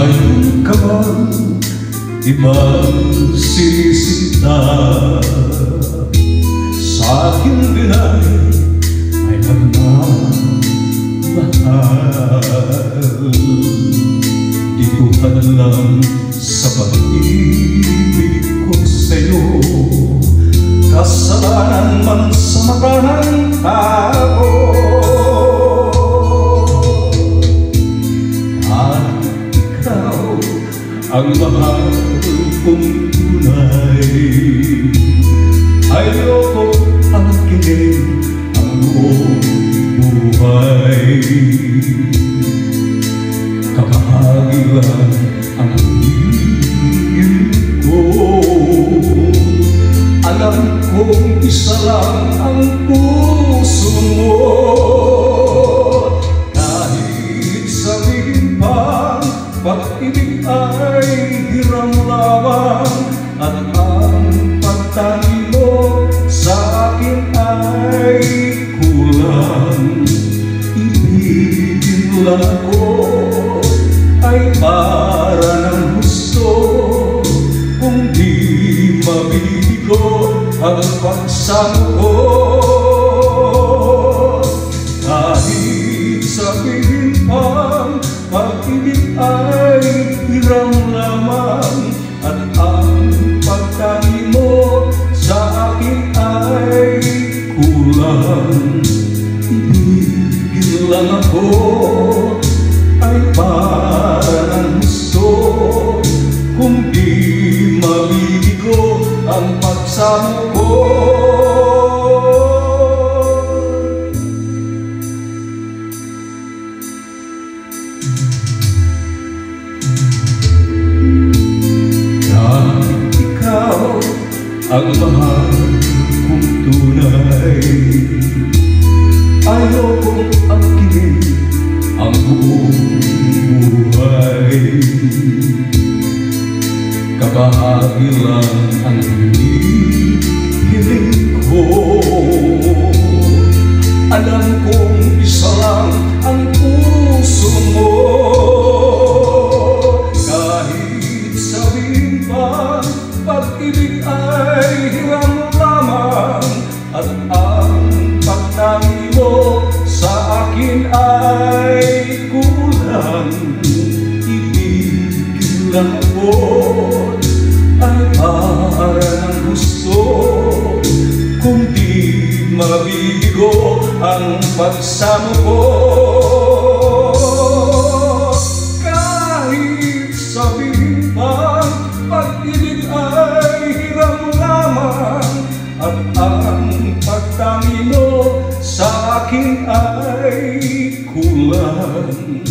Ngayon ka man ibang sisinta, sa aking binay ay nagmamahal. Di ko alam sa pag-ibig ko sa'yo, kasalanan man sa mata ng tao. Ang mahal kong tunay, ayoko angkinin ang buong buhay. Kabahagi lang ang hingin ko, alam kong isa lang ang puso mo. Kahit sabihin pa pag-ibig ay hiram lamang, at ang pagtangi mo sa akin ay kulang. Ibigin lang ako ay para ng gusto, kung di mabigo ang pagsamo ko. Kahit sabihin pang pag-ibig ay hiram lamang, at ang pagtangi mo sa akin ay kulang. Ibigin lang ako ay para ng gusto, kung di mabibigo ang pagsamo ko. Ang mahal kong tunay, ayokong angkinin ang buong buhay. Kabahagi lang ang hiling ko, alam kong isa lang ang puso mo. Kahit sabihin pa pag-ibig ay hiram lamang, at ang pagtangi mo sa akin ay kulang. Ibigin lang ako ay para ng gusto, kung di mabibigo ang pagsamo ko. Kahit sabihin pa pag-ibig ay hiram lamang, at ang pagtangi mo sa akin ay kulang.